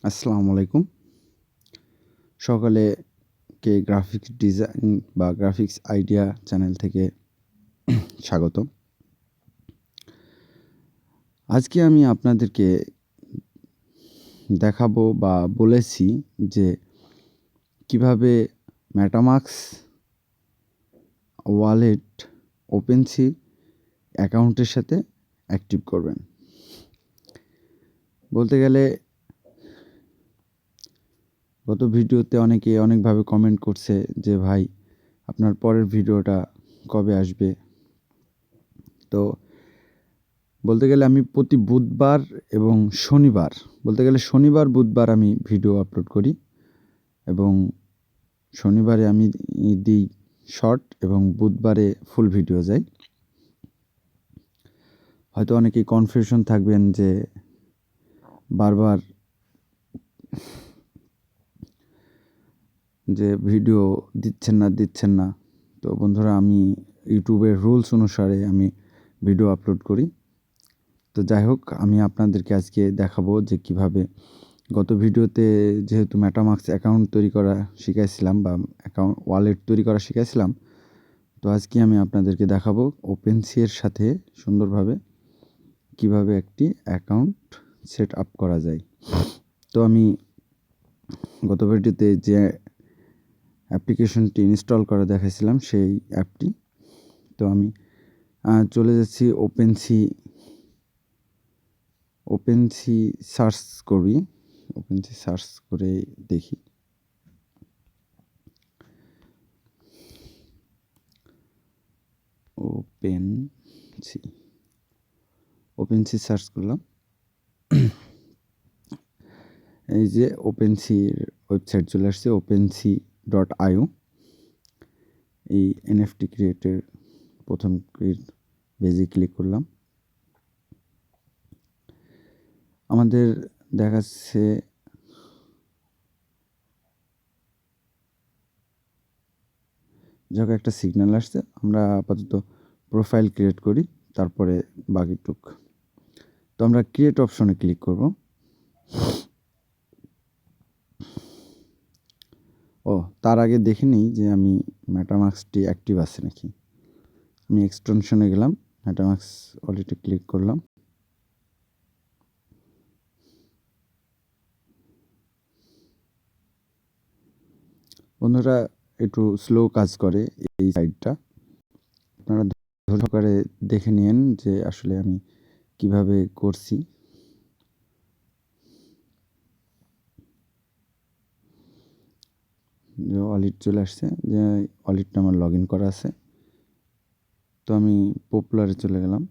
আসসালামু আলাইকুম। সকলকে গ্রাফিক্স ডিজাইন বা গ্রাফিক্স আইডিয়া চ্যানেল থেকে স্বাগতম। আজকে আমি আপনাদেরকে দেখাবো বা বলেছি যে কিভাবে মেটামাস্ক ওয়ালেট ওপেনসি অ্যাকাউন্টের সাথে অ্যাক্টিভ করবেন। বলতে গেলে গত ভিডিওতে অনেকেই অনেকভাবে কমেন্ট করছে যে ভাই আপনার পরের ভিডিওটা কবে আসবে। তো বলতে গেলে আমি প্রতি বুধবার এবং শনিবার, বলতে গেলে শনিবার বুধবার আমি ভিডিও আপলোড করি এবং শনিবারে আমি দিই শর্ট এবং বুধবারে ফুল ভিডিও যায়। হয়তো অনেকেই কনফিউশন থাকবেন যে বারবার যে ভিডিও দিচ্ছেন না। তো বন্ধুরা, আমি ইউটিউবের রুলস অনুসারে আমি ভিডিও আপলোড করি। তো যাই হোক, আমি আপনাদেরকে আজকে দেখাবো যে কিভাবে গত ভিডিওতে যেহেতু মেটামাস্ক অ্যাকাউন্ট তৈরি করা শিখাইছিলাম বা অ্যাকাউন্ট ওয়ালেট তৈরি করা শিখাইছিলাম, তো আজকে আমি আপনাদেরকে দেখাবো ওপেনসি এর সাথে সুন্দরভাবে কিভাবে একটি অ্যাকাউন্ট সেট আপ করা যায়। তো আমি গত ভিডিওতে যে অ্যাপ্লিকেশনটি ইনস্টল করা দেখাইছিলাম সেই অ্যাপটি, তো আমি চলে যাচ্ছি ওপেনসি সার্চ করি। ওপেনসি সার্চ করে দেখি। ওপেনসি সার্চ করলাম। এই যে ওপেনসির ওয়েবসাইট চলে আসছে, opensea.io। এই এনএফটি ক্রিয়েটের প্রথম পেজে ক্লিক করলাম। আমাদের দেখাচ্ছে যখন একটা সিগন্যাল আসছে, আমরা আপাতত প্রোফাইল ক্রিয়েট করি, তারপরে বাকিটুক। তো আমরা ক্রিয়েট অপশনে ক্লিক করব। তার আগে দেখে নিই যে আমি মেটামাস্কটি অ্যাক্টিভ আছে নাকি। আমি এক্সটেনশনে গেলাম, মেটামাস্ক ওয়ালেটে ক্লিক করলাম। বন্ধুরা, একটু স্লো কাজ করে এই সাইটটা, আপনারা ধৈর্য সহকারে দেখে নিন যে আসলে আমি কিভাবে করছি। যে ওয়ালেট চলে আসছে, যে ওয়ালেটটা আমার লগ ইন করা আছে। তো আমি পপুলারে চলে গেলাম।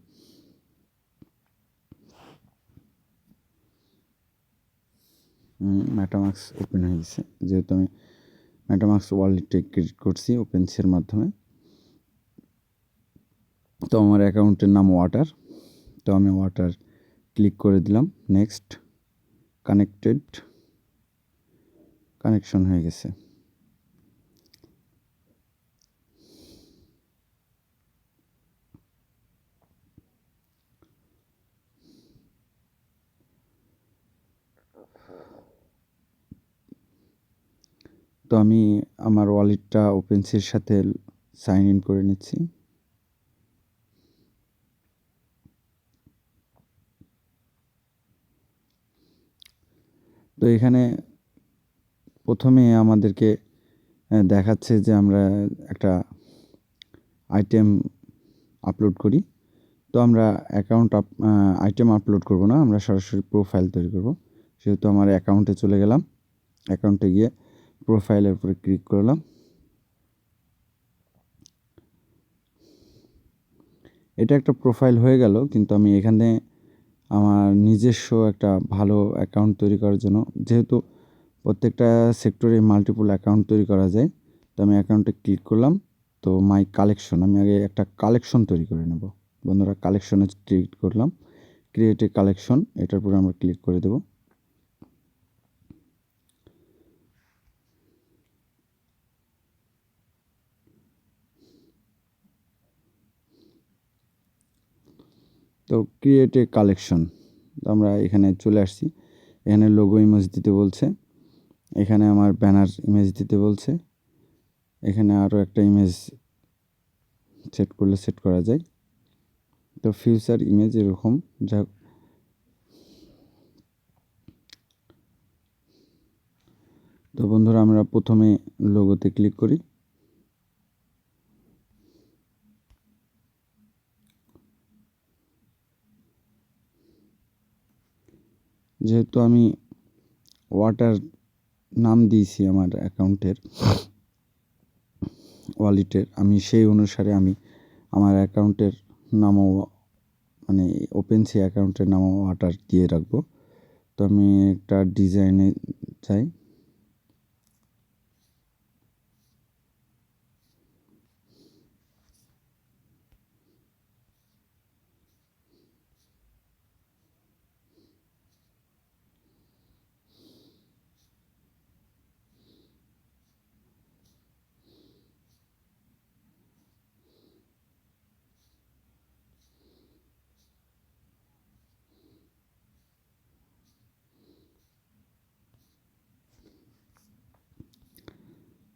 মেটামাস্ক ওপেন হয়ে গেছে, যেহেতু আমি মেটামাস্ক ওয়ালেটে ক্রিয়েট করছি ওপেনসির মাধ্যমে। তো আমার অ্যাকাউন্টের নাম ওয়াটার। তো আমি ওয়াটার ক্লিক করে দিলাম। নেক্সট, কানেকশন হয়ে গেছে। তো আমি আমার ওয়ালেটটা ওপেনসির সাথে সাইন ইন করে নিচ্ছি। তো এখানে প্রথমে আমাদেরকে দেখাচ্ছে যে আমরা একটা আইটেম আপলোড করি। তো আমরা আইটেম আপলোড করব না, আমরা সরাসরি প্রোফাইল তৈরি করব। সেহেতু আমার অ্যাকাউন্টে চলে গেলাম। অ্যাকাউন্টে গিয়ে প্রোফাইলের উপরে ক্লিক করলাম। এটা একটা প্রোফাইল হয়ে গেল, কিন্তু আমি এখানে আমার নিজস্ব একটা ভালো অ্যাকাউন্ট তৈরি করার জন্য, যেহেতু প্রত্যেকটা সেক্টরে মাল্টিপল অ্যাকাউন্ট তৈরি করা যায়, তো আমি অ্যাকাউন্টে ক্লিক করলাম। তো মাই কালেকশন, আমি আগে একটা কালেকশন তৈরি করে নেব। বন্ধুরা, কালেকশনে ক্লিক করলাম, ক্রিয়েট এ কালেকশন, এটার উপরে আমরা ক্লিক করে দেব। তো ক্রিয়েট এ কালেকশন, আমরা এখানে চলে আসছি। এখানে লোগো ইমেজ দিতে বলছে, এখানে আমার ব্যানার ইমেজ দিতে বলছে, এখানে আরও একটা ইমেজ সেট করলে সেট করা যায়। তো ফিউচার ইমেজ এরকম। যা তো বন্ধুরা আমরা প্রথমে লোগোতে ক্লিক করি। যেহেতু আমি ওয়াটার নাম দিয়েছি আমার অ্যাকাউন্টের ওয়ালেটের, আমি সেই অনুসারে আমি আমার অ্যাকাউন্টের নামও মানে ওপেনসি অ্যাকাউন্টের নামও ওয়াটার দিয়ে রাখবো। তো আমি একটা ডিজাইনে চাই।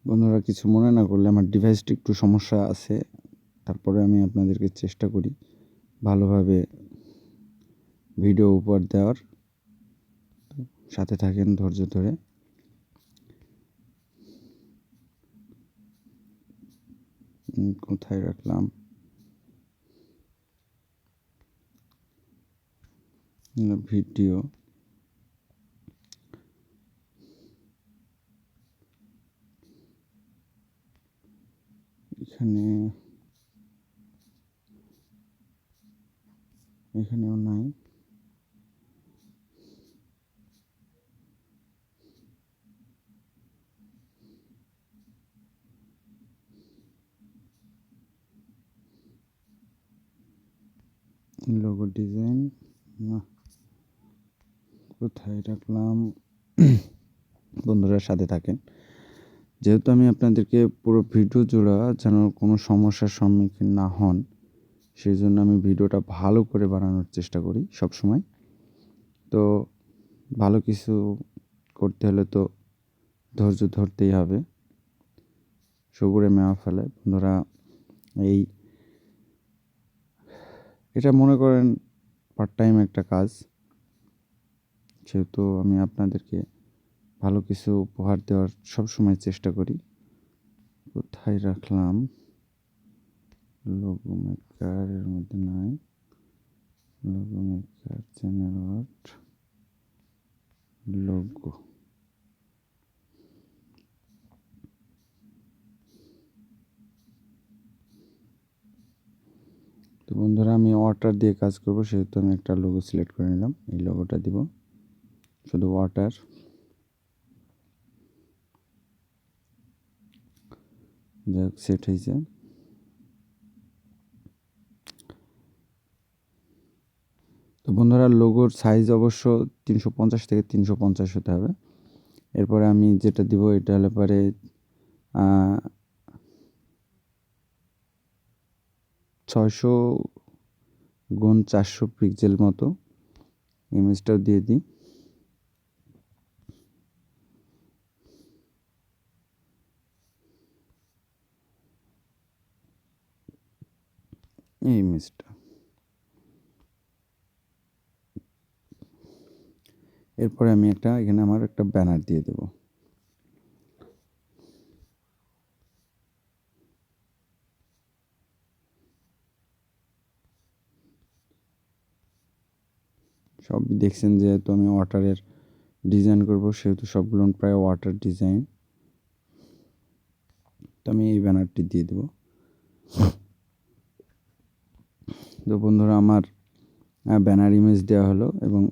বন্ধুরা কিছু মনে না করলে, আমার ডিভাইসটি একটু সমস্যা আছে, তারপরে আমি আপনাদেরকে চেষ্টা করি ভালোভাবে ভিডিও উপহার দেওয়ার। সাথে থাকেন ধৈর্য ধরে। কোথায় রাখলাম ভিডিও, এখানে এখানেও নাই। লোগো ডিজাইন না, কোথায় রাখলাম। বন্ধুরা সাথে থাকেন। যেহেতু আমি আপনাদেরকে পুরো ভিডিও জোড়া যেন কোনো সমস্যার সম্মুখীন না হন, সেই জন্য আমি ভিডিওটা ভালো করে বানানোর চেষ্টা করি সবসময়। তো ভালো কিছু করতে হলে তো ধৈর্য ধরতেই হবে। সবুরে মেওয়া ফেলে। বন্ধুরা এটা মনে করেন পার্ট টাইম একটা কাজ, সেহেতু আমি আপনাদেরকে ভালো কিছু উপহার দেওয়ার সবসময় চেষ্টা করি। কোথায় রাখলাম লোগো মেকার, এর মধ্যে নাই। Logo maker channel art logo. তো বন্ধুরা আমি ওয়াটার দিয়ে কাজ করব, সেহেতু আমি একটা লোগো সিলেক্ট করে নিলাম। এই লোগোটা দিব, শুধু ওয়াটার। যাক সেট হয়েছে। তো বন্ধুরা লোগোর সাইজ অবশ্য 350 থেকে 350 হতে হবে। এরপরে আমি যেটা দিব এটা হলে পরে 600x400 পিক্সেল মতো ইমেজটাও দিয়ে দিই। এই ইমেজটা, এরপরে আমি এখানে আমার একটা ব্যানার দিয়ে দেব। সব দেখছেন, যেহেতু আমি ওয়াটারের ডিজাইন করব, সেহেতু সবগুলো প্রায় ওয়াটার ডিজাইন। তো আমি এই ব্যানারটি দিয়ে দেব। তো বন্ধুরা আমার ব্যানার ইমেজ দেওয়া হলো এবং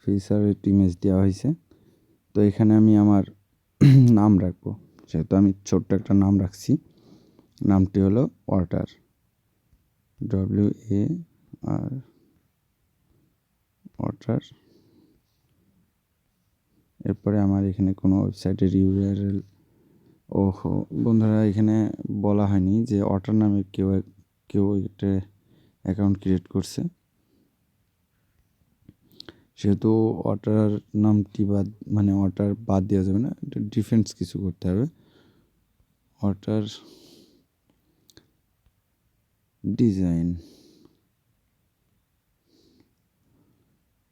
ফিচারের ইমেজ দেওয়া হয়েছে। তো এখানে আমি আমার নাম রাখবো, যেহেতু আমি ছোট্ট একটা নাম রাখছি। নামটি হলো ওয়াটার, WAR ওয়াটার। এরপরে আমার এখানে কোনো ওয়েবসাইটের ইউআরএল, ওহো বন্ধুরা এখানে বলা হয়নি যে ওয়াটার নামে কেউ একটা অ্যাকাউন্ট ক্রিয়েট করছে, সেহেতু ওয়াটার নামটি বাদ, মানে ওয়াটার বাদ দেওয়া যাবে না, এটা ডিফেন্স কিছু করতে হবে। ওয়াটার ডিজাইন,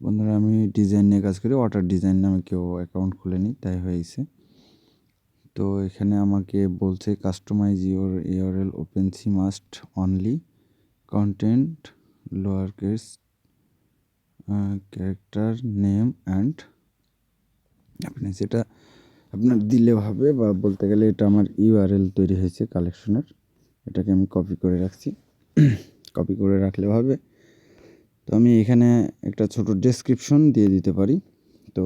বন্ধুরা আমি ডিজাইন নিয়ে কাজ করি, ওয়াটার ডিজাইন নামে কেউ অ্যাকাউন্ট খুলেনি, তাই হয়েছে। তো এখানে আমাকে বলছে customize your URL OpenSea must only contain lower case character name and, আপনি যেটা আপনার দিলেও হবে, বা বলতে গেলে এটা আমার ইউআরএল তৈরি হয়েছে কালেকশনের, এটাকে আমি কপি করে রাখছি। কপি করে রাখলেও হবে। তো আমি এখানে একটা ছোট ডেসক্রিপশন দিয়ে দিতে পারি। তো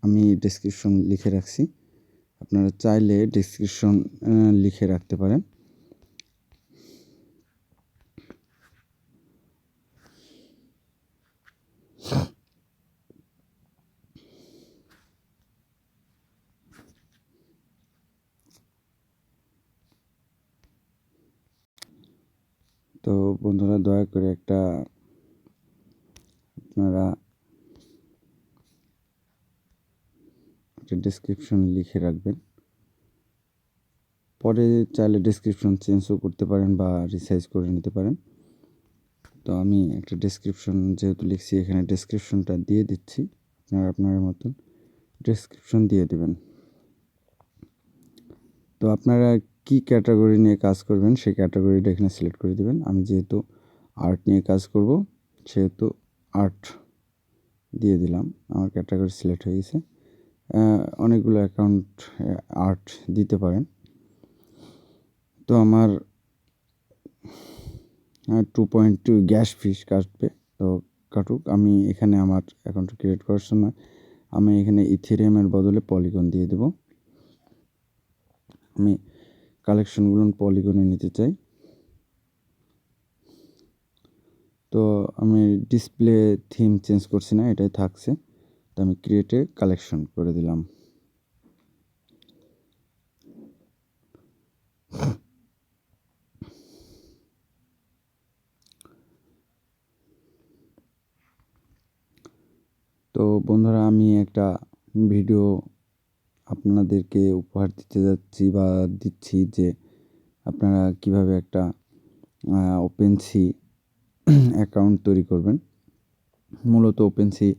আমি ডেসক্রিপশন লিখে রাখছি, আপনারা চাইলে ডেসক্রিপশন লিখে রাখতে পারেন। তো বন্ধুরা দয়া করে আপনারা একটা ডেসক্রিপশন লিখে রাখবেন। পরে চাইলে ডেসক্রিপশন চেঞ্জও করতে পারেন বা রিসাইজ করে নিতে পারেন। তো আমি একটা ডেসক্রিপশন যেহেতু লিখছি, এখানে ডেসক্রিপশনটা দিয়ে দিচ্ছি, আপনারা আপনার মতন ডেসক্রিপশন দিয়ে দেবেন। তো আপনারা কি ক্যাটাগরি নিয়ে কাজ করবেন সেই ক্যাটাগরিটা এখানে সিলেক্ট করে দেবেন। আমি যেহেতু আর্ট নিয়ে কাজ করব, সেহেতু আর্ট দিয়ে দিলাম, আমার ক্যাটাগরি সিলেক্ট হয়ে গেছে। অনেকগুলো অ্যাকাউন্ট আর্ট দিতে পারেন। তো আমার 2.2 গ্যাস ফিস কাটবে, তো কাটুক। আমি এখানে আমার অ্যাকাউন্ট ক্রিয়েট করার সময় আমি এখানে ইথেরিয়ামের বদলে পলিগন দিয়ে দেব। আমি কালেকশনগুলো পলিগনে নিতে চাই। তো আমি ডিসপ্লে থিম চেঞ্জ করছি না, এটাই থাকছে। তো আমি ক্রিয়েটে কালেকশন করে দিলাম। তো বন্ধুরা আমি একটা ভিডিও আপনাদেরকে উপহার দিতে যাচ্ছি বা দিচ্ছি, যে আপনারা কিভাবে একটা ওপেনসি অ্যাকাউন্ট তৈরি করবেন। মূলত ওপেনসি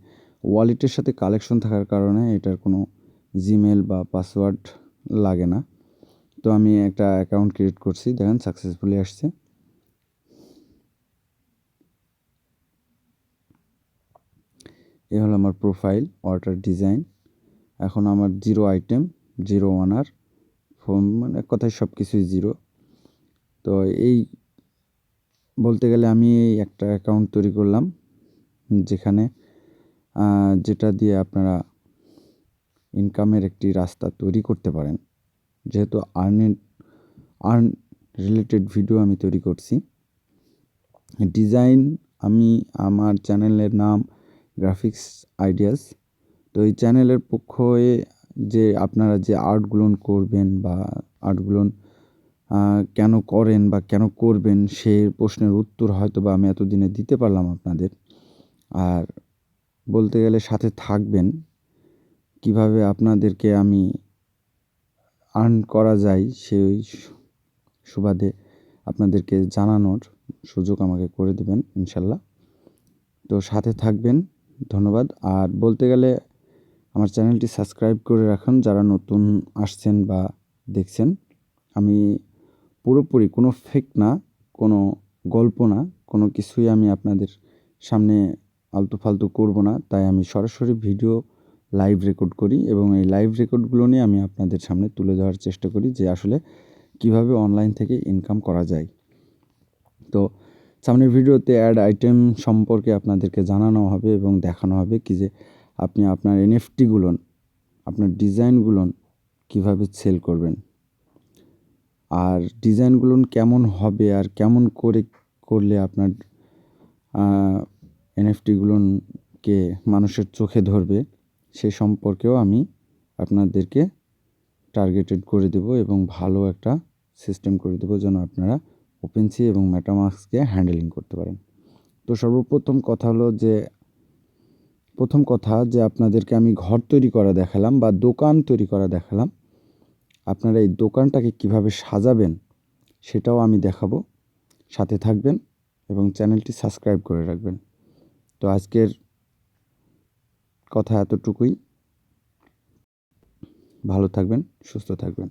ওয়ালেটের সাথে কালেকশন থাকার কারণে এটার কোনো জিমেল বা পাসওয়ার্ড লাগে না। তো আমি একটা অ্যাকাউন্ট ক্রিয়েট করছি, দেখেন সাকসেসফুলি আসছে। এ হলো আমার প্রোফাইল, ওয়াটার ডিজাইন। এখন আমার 0 আইটেম, 0 ওনার, ফোন, মানে এক কথায় সব কিছুই 0। তো এই বলতে গেলে আমি এই একটা অ্যাকাউন্ট তৈরি করলাম, যেখানে যেটা দিয়ে আপনারা ইনকামের একটি রাস্তা তৈরি করতে পারেন। যেহেতু আর্ন রিলেটেড ভিডিও আমি তৈরি করছি। ডিজাইন, আমি আমার চ্যানেলের নাম গ্রাফিক্স আইডিয়াস। তো এই চ্যানেলের পক্ষ হয়ে যে আপনারা যে আর্টগুলো করবেন বা আর্টগুলো কেন করেন বা কেন করবেন, সেই প্রশ্নের উত্তর হয়তো বা আমি এতদিনে দিতে পারলাম আপনাদের। আর বলতে গেলে সাথে থাকবেন, কিভাবে আপনাদেরকে আমি আর্ন করা যায় সেই সুবাদে আপনাদেরকে জানানোর সুযোগ আমাকে করে দেবেন ইনশাল্লাহ। তো সাথে থাকবেন, ধন্যবাদ। আর বলতে গেলে আমার চ্যানেলটি সাবস্ক্রাইব করে রাখুন যারা নতুন আসছেন বা দেখছেন। আমি পুরোপুরি কোনো ফেক না, কোনো গল্প না, কোনো কিছুই আমি আপনাদের সামনে আলতু ফালতু করব না। তাই আমি সরাসরি ভিডিও লাইভ রেকর্ড করি, এবং এই লাইভ রেকর্ডগুলো নিয়ে আমি আপনাদের সামনে তুলে ধরার চেষ্টা করি যে আসলে কিভাবে অনলাইন থেকে ইনকাম করা যায়। তো সামনের ভিডিওতে অ্যাড আইটেম সম্পর্কে আপনাদেরকে জানানো হবে এবং দেখানো হবে কি যে আপনি আপনার এনএফটিগুলো, আপনার ডিজাইনগুলো কীভাবে সেল করবেন, আর ডিজাইনগুলো কেমন হবে, আর কেমন করে করলে আপনার এনএফটিগুলোকে মানুষের চোখে ধরবে, সে সম্পর্কেও আমি আপনাদেরকে টার্গেটেড করে দেব এবং ভালো একটা সিস্টেম করে দেবো যেন আপনারা ওপেনসি এবং মেটামাস্ককে হ্যান্ডেলিং করতে পারেন। তো সর্বপ্রথম কথা হলো যে প্রথম কথা যে আপনাদেরকে আমি ঘর তৈরি করা দেখালাম বা দোকান তৈরি করা দেখালাম, আপনারা এই দোকানটাকে কিভাবে সাজাবেন সেটাও আমি দেখাবো। সাথে থাকবেন এবং চ্যানেলটি সাবস্ক্রাইব করে রাখবেন। তো আজকের কথা এতটুকুই। ভালো থাকবেন, সুস্থ থাকবেন।